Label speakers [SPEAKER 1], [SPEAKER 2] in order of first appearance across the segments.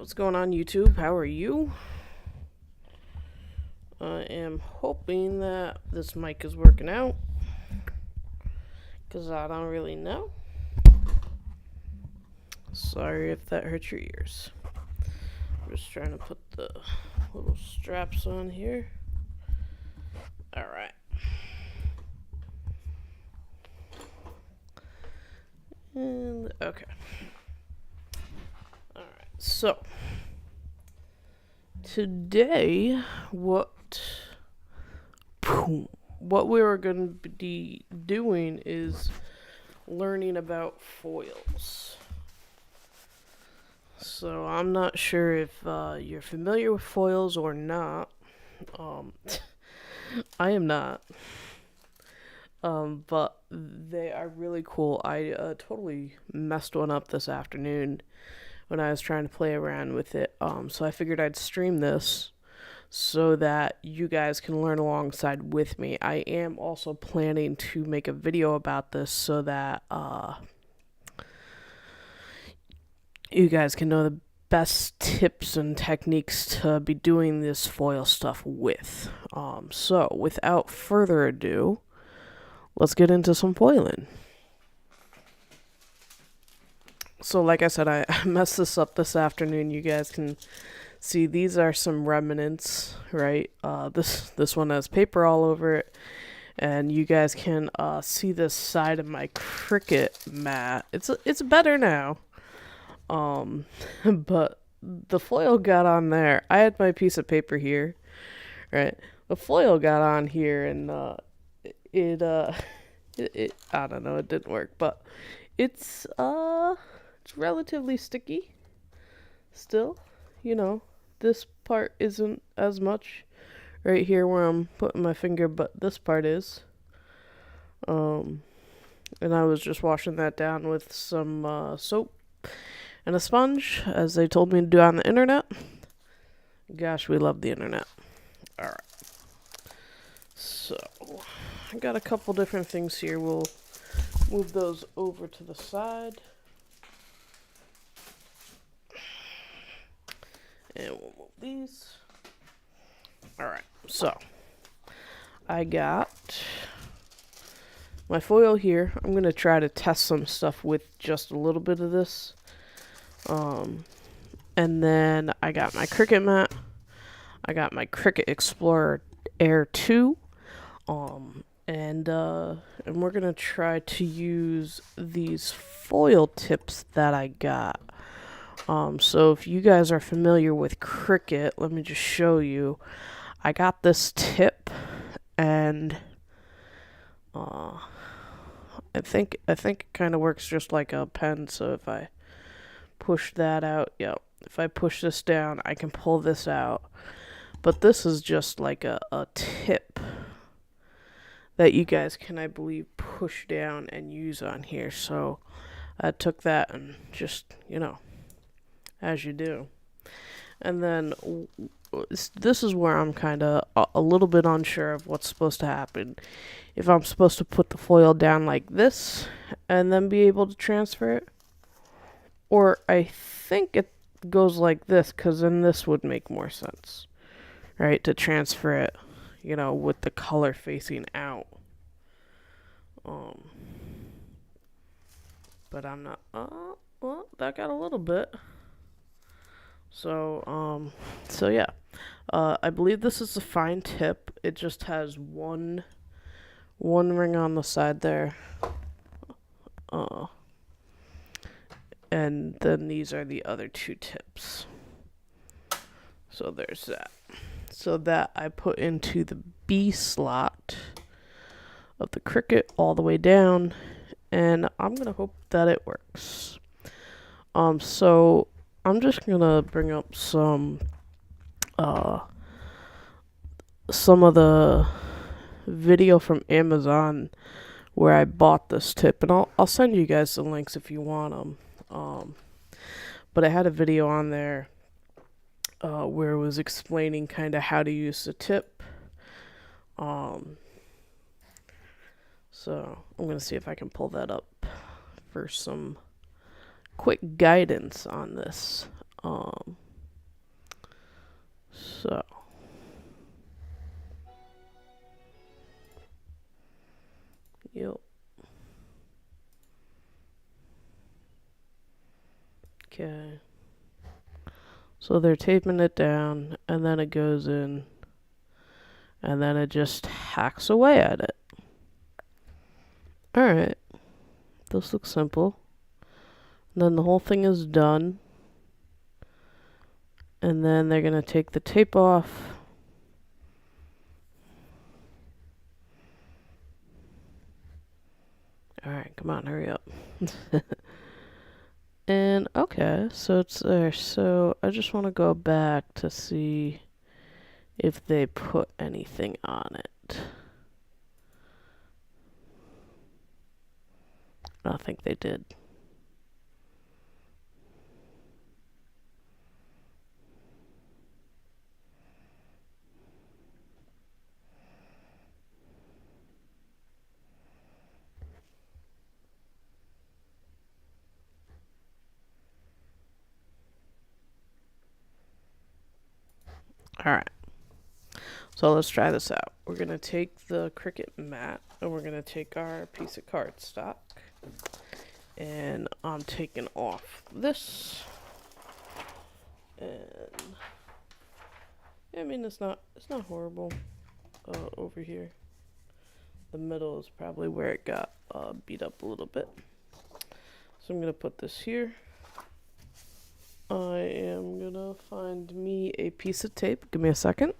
[SPEAKER 1] What's going on, YouTube? How are you? I am hoping that this mic is working out, because I don't really know. Sorry if that hurt your ears. I'm just trying to put the little straps on here. Alright. And, okay. Alright, so today, what we are going to be doing is learning about foils. So I'm not sure if you're familiar with foils or not. I am not. But they are really cool. I totally messed one up this afternoon when I was trying to play around with it. So I figured I'd stream this so that you guys can learn alongside with me. I am also planning to make a video about this so that you guys can know the best tips and techniques to be doing this foil stuff with. So without further ado, let's get into some foiling. So like I said, I messed this up this afternoon. You guys can see these are some remnants, right? This one has paper all over it, and you guys can see this side of my Cricut mat. It's better now, but the foil got on there. I had my piece of paper here, right? The foil got on here, and it I don't know, it didn't work, but it's relatively sticky still, you know. This part isn't as much right here where I'm putting my finger, but this part is. And I was just washing that down with some soap and a sponge, as they told me to do on the internet. Gosh, we love the internet. Alright. So, I got a couple different things here. We'll move those over to the side. And we'll move these. Alright, so I got my foil here. I'm going to try to test some stuff with just a little bit of this. And then I got my Cricut mat. I got my Cricut Explorer Air 2. And we're going to try to use these foil tips that I got. So if you guys are familiar with Cricut, let me just show you. I got this tip, and I think it kind of works just like a pen. So if I push that out, if I push this down, I can pull this out. But this is just like a tip that you guys can, I believe, push down and use on here. So I took that and just, as you do. And then this is where I'm kind of a little bit unsure of what's supposed to happen. If I'm supposed to put the foil down like this and then be able to transfer it, or I think it goes like this, because then this would make more sense, right? To transfer it, with the color facing out. But I'm not. Well, that got a little bit. So yeah. I believe this is a fine tip. It just has one ring on the side there. And then these are the other two tips. So there's that. So that I put into the B slot of the Cricut all the way down, and I'm gonna hope that it works. So I'm just gonna bring up some of the video from Amazon where I bought this tip, and I'll send you guys the links if you want them. But I had a video on there where it was explaining kind of how to use the tip. So I'm gonna see if I can pull that up for some quick guidance on this. So. Yep. Okay. So they're taping it down, and then it goes in, and then it just hacks away at it. Alright. This looks simple. And then the whole thing is done. And then they're going to take the tape off. Alright, come on, hurry up. And, okay, so it's there. So I just want to go back to see if they put anything on it. I don't think they did. Alright. So let's try this out. We're going to take the Cricut mat, and we're going to take our piece of cardstock. And I'm taking off this. And I mean, it's not horrible over here. The middle is probably where it got beat up a little bit. So I'm going to put this here. I am going to find me a piece of tape. Give me a second.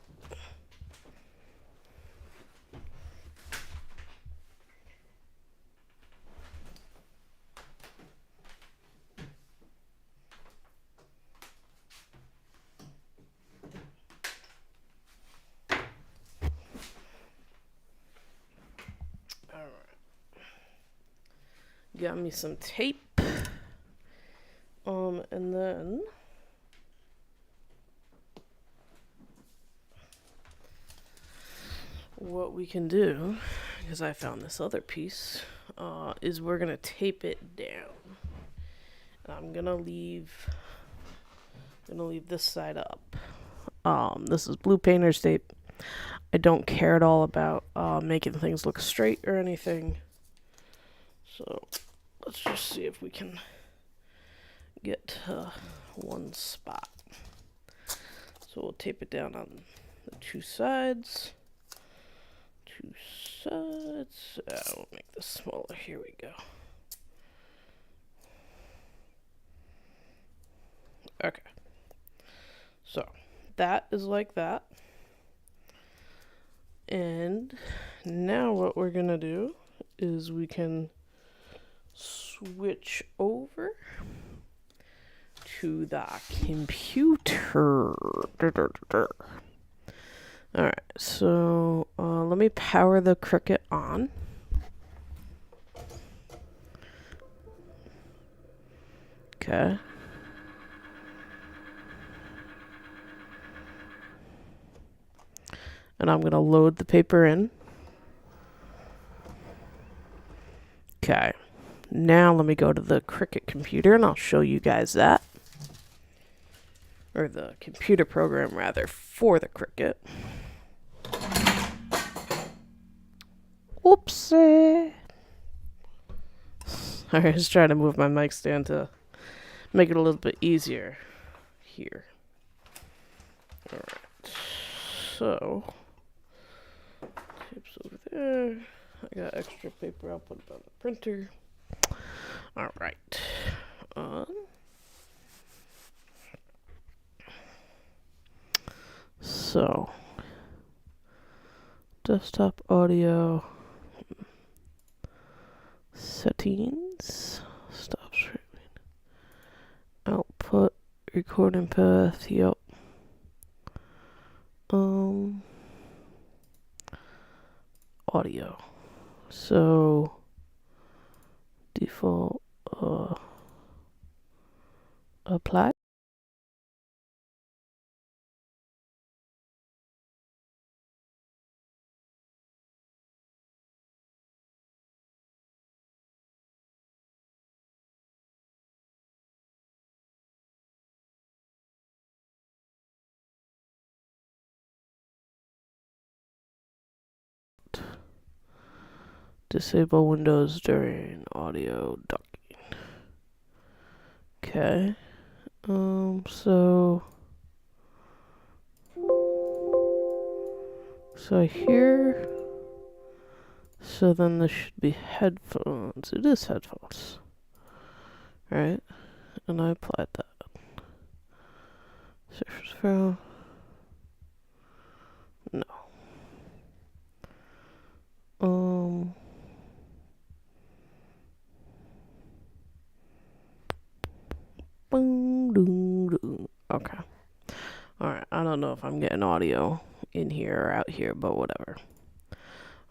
[SPEAKER 1] Got me some tape. And then what we can do, because I found this other piece, is we're gonna tape it down. I'm gonna leave this side up. This is blue painter's tape. I don't care at all about making things look straight or anything. So let's just see if we can get to one spot. So we'll tape it down on the two sides. We'll make this smaller. Here we go. Okay. So that is like that. And now what we're gonna do is we can switch over to the computer. Alright, so let me power the Cricut on. Okay. And I'm going to load the paper in. Okay. Now let me go to the Cricut computer and I'll show you guys that. Or the computer program, rather, for the Cricut. Whoopsie. Alright, just trying to move my mic stand to make it a little bit easier here. Alright. So, tape's over there. I got extra paper, I'll put it on the printer. Alright. So, desktop audio settings, stop streaming, output, recording path, yep. Audio. So, default, apply. Disable Windows during audio docking. Okay. So here. So then this should be headphones. It is headphones. Right? And I applied that. Surface Pro. No. Okay. Alright, I don't know if I'm getting audio in here or out here, but whatever.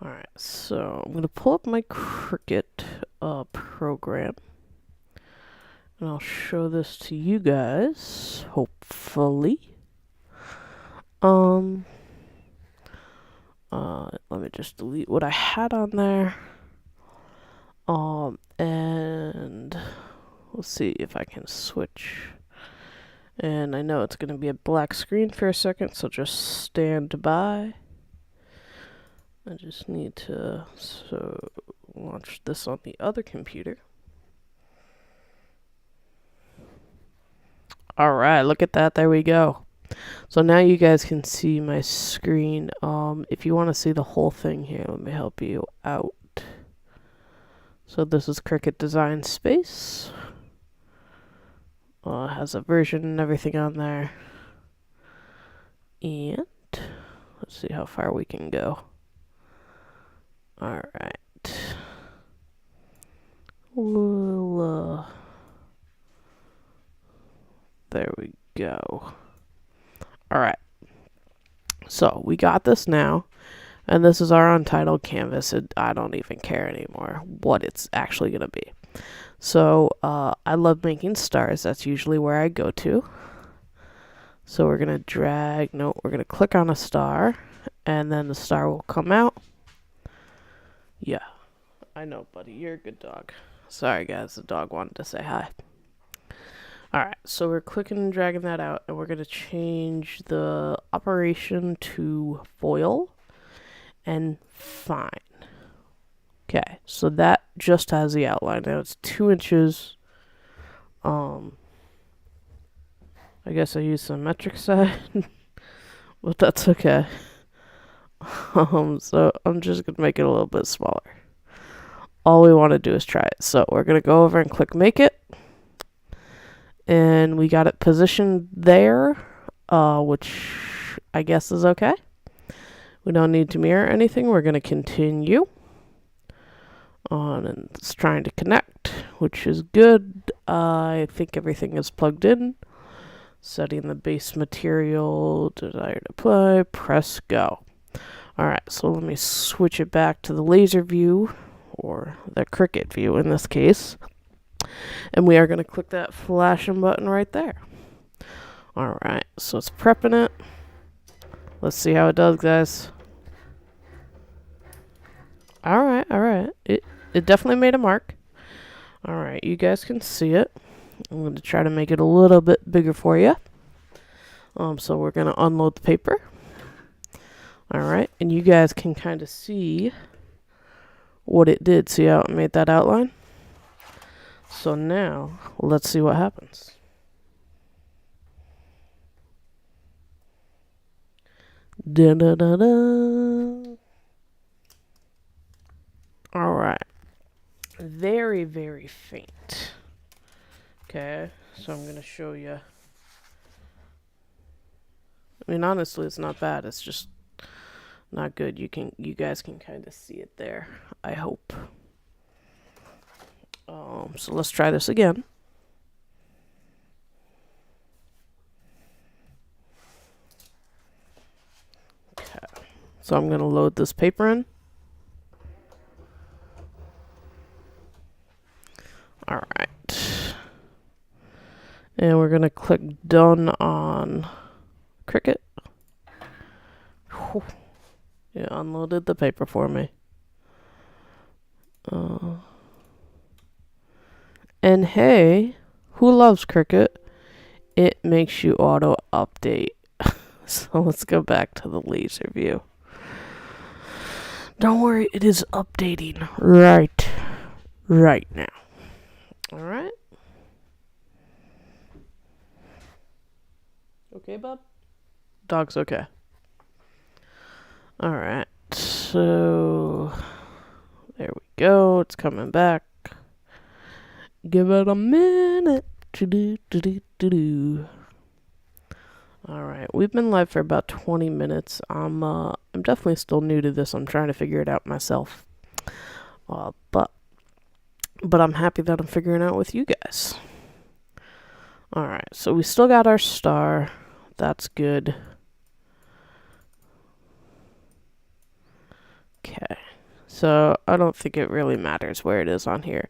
[SPEAKER 1] Alright, so I'm going to pull up my Cricut program. And I'll show this to you guys, hopefully. Let me just delete what I had on there. And let's see if I can switch. And I know it's going to be a black screen for a second, so just stand by. I just need to launch this on the other computer. Alright, look at that. There we go. So now you guys can see my screen. If you want to see the whole thing here, let me help you out. So this is Cricut Design Space. It has a version and everything on there. And let's see how far we can go. Alright. There we go. Alright. So we got this now. And this is our untitled canvas. I don't even care anymore what it's actually going to be. So I love making stars. That's usually where I go to. So we're going to we're going to click on a star. And then the star will come out. Yeah. I know, buddy. You're a good dog. Sorry, guys. The dog wanted to say hi. Alright, so we're clicking and dragging that out. And we're going to change the operation to foil and fine. Okay, so that just has the outline. Now it's 2 inches. I guess I used some metric side, but that's okay. So I'm just gonna make it a little bit smaller. All we want to do is try it. So we're gonna go over and click make it, and we got it positioned there, which I guess is okay. We don't need to mirror anything. We're going to continue on, and it's trying to connect, which is good. I think everything is plugged in. Setting the base material, desired apply, press go. Alright, so let me switch it back to the laser view, or the Cricut view in this case. And we are going to click that flashing button right there. Alright, so it's prepping it. Let's see how it does, guys. Alright. It definitely made a mark. Alright, you guys can see it. I'm going to try to make it a little bit bigger for you. So we're going to unload the paper. Alright, and you guys can kind of see what it did. See how it made that outline? So now, let's see what happens. Alright. Very, very faint. Okay, so I'm going to show you. I mean, honestly, it's not bad. It's just not good. You guys can kind of see it there, I hope. So let's try this again. Okay, so I'm going to load this paper in. Alright. And we're going to click done on Cricut. Whew. It unloaded the paper for me. And hey, who loves Cricut? It makes you auto update. So let's go back to the laser view. Don't worry, it is updating right now. Alright? Okay, bub? Dog's okay. Alright, so there we go. It's coming back. Give it a minute. Alright, we've been live for about 20 minutes. I'm definitely still new to this. I'm trying to figure it out myself. But I'm happy that I'm figuring it out with you guys. Alright, so we still got our star. That's good. Okay. So I don't think it really matters where it is on here.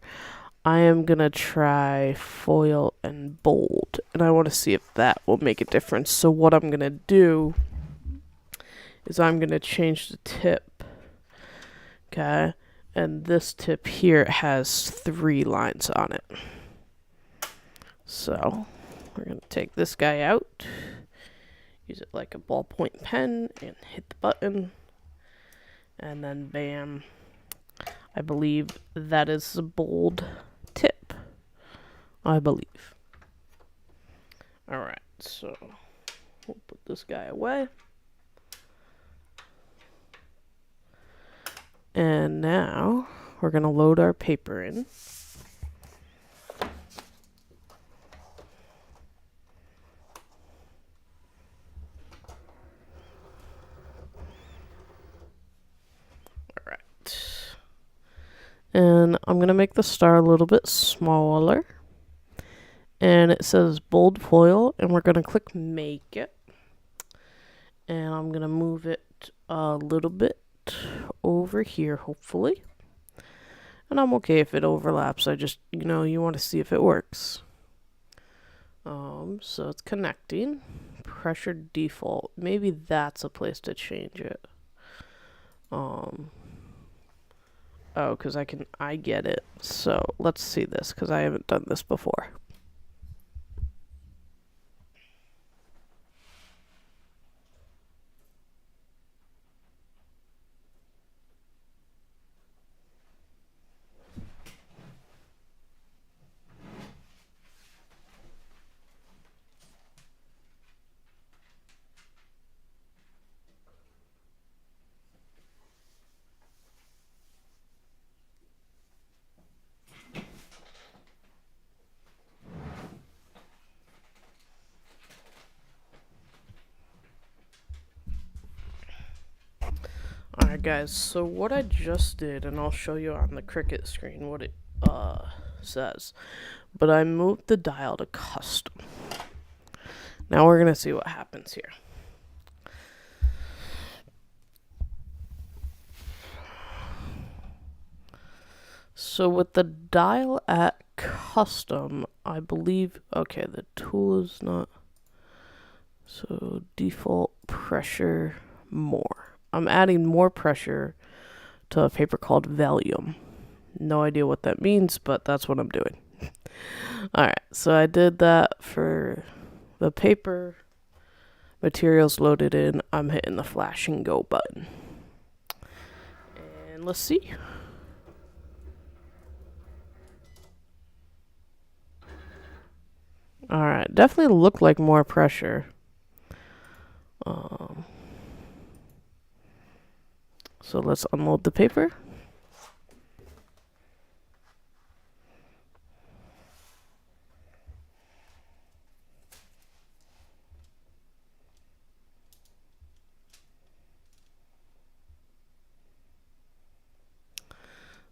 [SPEAKER 1] I am going to try foil and bold, and I want to see if that will make a difference. So what I'm going to do is I'm going to change the tip. Okay. And this tip here has 3 lines on it. So we're going to take this guy out, use it like a ballpoint pen, and hit the button. And then bam, I believe that is the bold tip. I believe. Alright, so we'll put this guy away. And now we're going to load our paper in. And I'm going to make the star a little bit smaller. And it says bold foil. And we're going to click make it. And I'm going to move it a little bit over here, hopefully. And I'm okay if it overlaps. I just, you want to see if it works. So it's connecting. Pressure default. Maybe that's a place to change it. Oh, because I get it. So let's see this, because I haven't done this before. Alright guys, so what I just did, and I'll show you on the Cricut screen what it says, but I moved the dial to custom. Now we're going to see what happens here. So with the dial at custom, I believe, okay, the tool is not, so default pressure more. I'm adding more pressure to a paper called Valium. No idea what that means, but that's what I'm doing. Alright, so I did that for the paper. Materials loaded in. I'm hitting the flash and go button. And let's see. Alright, definitely looked like more pressure. So let's unload the paper.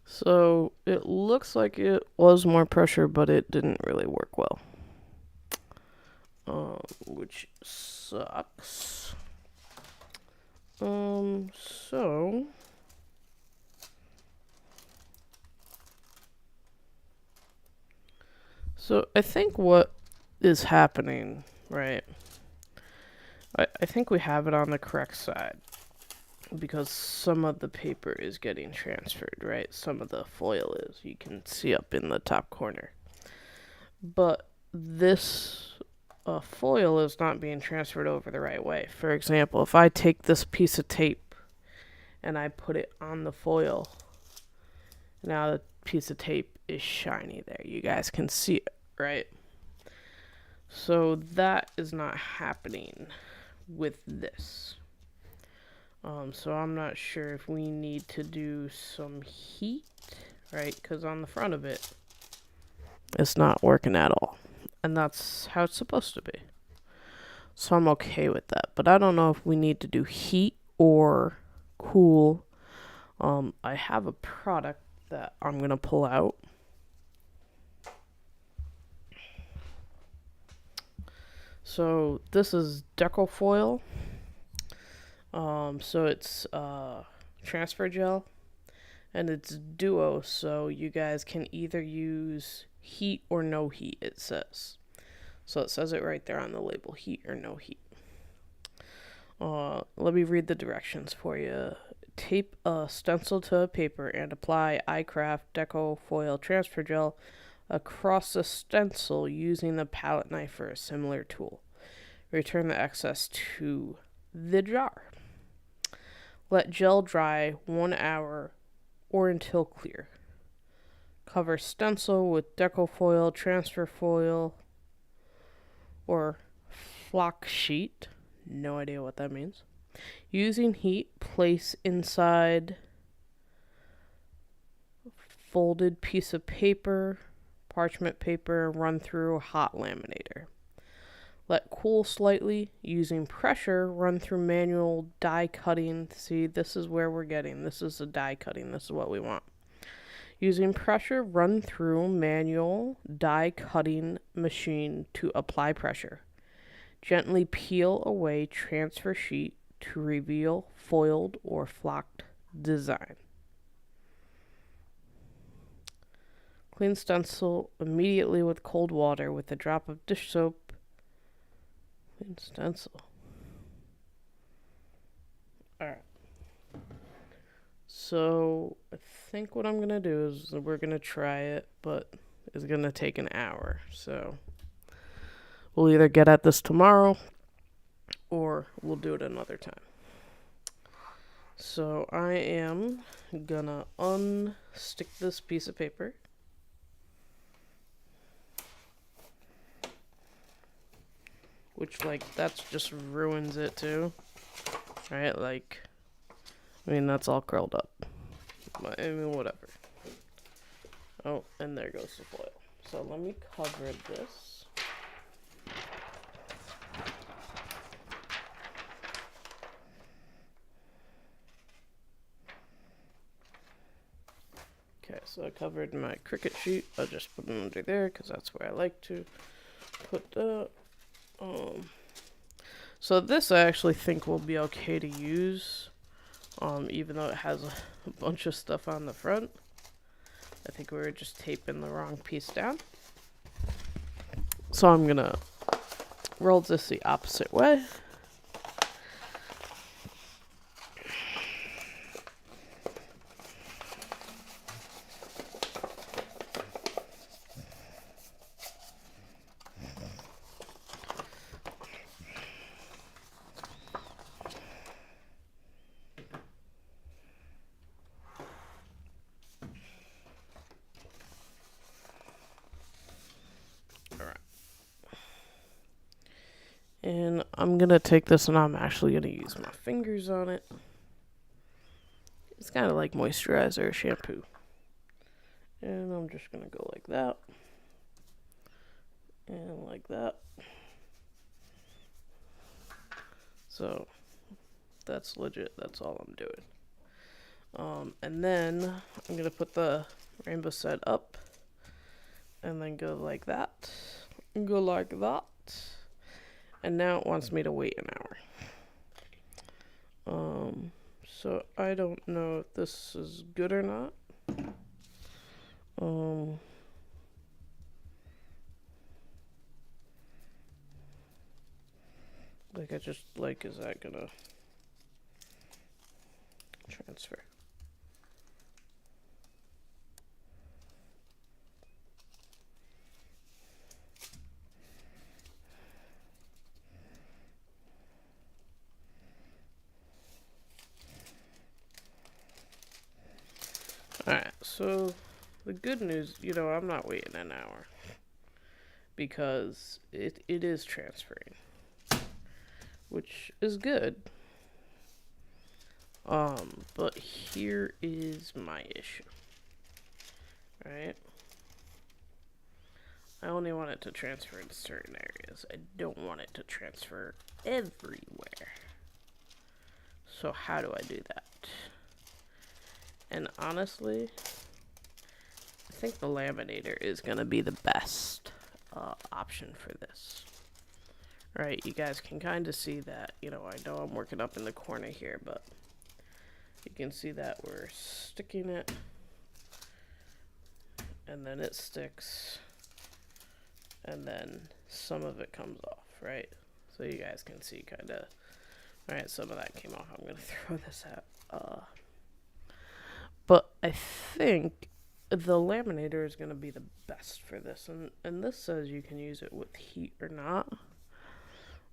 [SPEAKER 1] So it looks like it was more pressure, but it didn't really work well. Which sucks. So I think what is happening, right? I think we have it on the correct side, because some of the paper is getting transferred, right? Some of the foil is. You can see up in the top corner. But this foil is not being transferred over the right way. For example, if I take this piece of tape and I put it on the foil. Now the piece of tape is shiny there. You guys can see it, right? So that is not happening with this. So I'm not sure if we need to do some heat, right? Because on the front of it, it's not working at all. And that's how it's supposed to be. So I'm okay with that. But I don't know if we need to do heat or cool. I have a product that I'm going to pull out. So this is deco foil. So it's transfer gel, and it's duo, so you guys can either use heat or no heat, it says. So it says it right there on the label, heat or no heat. Let me read the directions for you. Tape a stencil to a paper and apply iCraft deco foil transfer gel across the stencil using the palette knife or a similar tool. Return the excess to the jar. Let gel dry 1 hour or until clear. Cover stencil with deco foil, transfer foil, or flock sheet. No idea what that means. Using heat, place inside folded piece of paper, parchment paper, run through a hot laminator. Let cool slightly. Using pressure, run through manual die cutting. See, this is where we're getting. This is the die cutting. This is what we want. Using pressure, run through manual die cutting machine to apply pressure. Gently peel away transfer sheet to reveal foiled or flocked design. Clean stencil immediately with cold water with a drop of dish soap. Clean stencil. Alright. So I think what I'm going to do is we're going to try it, but it's going to take an hour. So we'll either get at this tomorrow or we'll do it another time. So I am going to unstick this piece of paper. Which, like, that's just ruins it too. Right? Like, I mean, that's all curled up. But, I mean, whatever. Oh, and there goes the foil. So let me cover this. Okay, so I covered my Cricut sheet. I'll just put it under there because that's where I like to put the... So this I actually think will be okay to use, even though it has a bunch of stuff on the front. I think we were just taping the wrong piece down. So I'm gonna roll this the opposite way. And I'm going to take this and I'm actually going to use my fingers on it. It's kind of like moisturizer or shampoo. And I'm just going to go like that. And like that. So that's legit. That's all I'm doing. And then I'm going to put the rainbow set up. And then go like that. And go like that. And now it wants me to wait an hour. So I don't know if this is good or not. Like I just like, is that gonna transfer? Alright, so the good news, I'm not waiting an hour because it is transferring, which is good. But here is my issue. Right? I only want it to transfer in certain areas. I don't want it to transfer everywhere. So how do I do that? And honestly, I think the laminator is going to be the best option for this. Right, you guys can kind of see that, I know I'm working up in the corner here, but you can see that we're sticking it, and then it sticks, and then some of it comes off, right? So you guys can see kind of, alright, some of that came off. I'm going to throw this out. But I think the laminator is going to be the best for this, and this says you can use it with heat or not.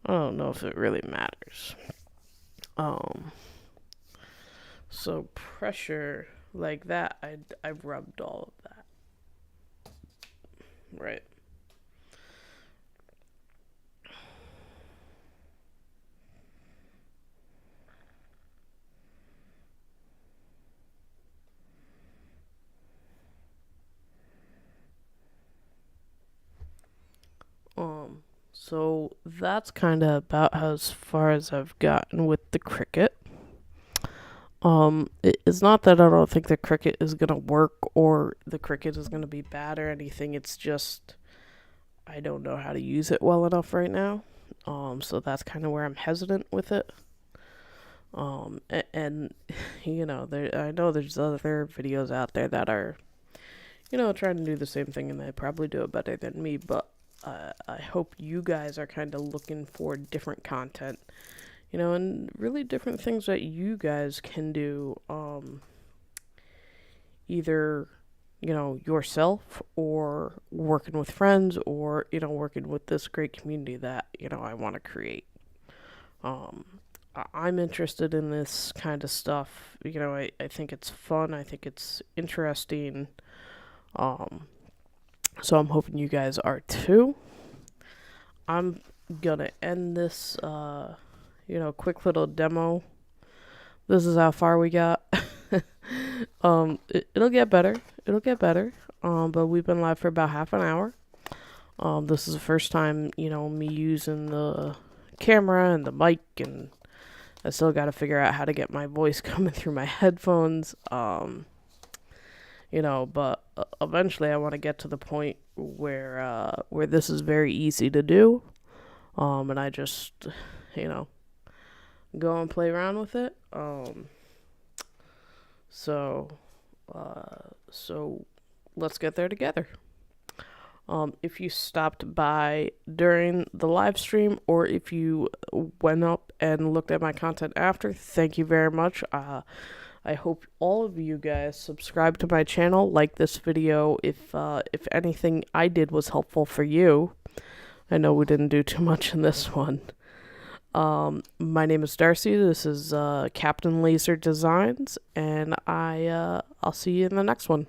[SPEAKER 1] I don't know if it really matters. So pressure like that, I rubbed all of that. Right. So that's kind of about as far as I've gotten with the Cricut. It's not that I don't think the Cricut is gonna work or the Cricut is gonna be bad or anything. It's just I don't know how to use it well enough right now. So that's kind of where I'm hesitant with it. And I know there's other videos out there that are, trying to do the same thing, and they probably do it better than me. But I hope you guys are kind of looking for different content, and really different things that you guys can do, either, yourself or working with friends or, working with this great community that, I want to create. I'm interested in this kind of stuff. I think it's fun. I think it's interesting. So I'm hoping you guys are too. I'm gonna end this, quick little demo. This is how far we got. It'll get better. It'll get better. But we've been live for about half an hour. This is the first time, me using the camera and the mic, and I still got to figure out how to get my voice coming through my headphones. But eventually I want to get to the point where this is very easy to do. And I just, go and play around with it. So let's get there together. If you stopped by during the live stream or if you went up and looked at my content after, thank you very much. I hope all of you guys subscribe to my channel, like this video if anything I did was helpful for you. I know we didn't do too much in this one. My name is Darcy. This is Captain Laser Designs, and I'll see you in the next one.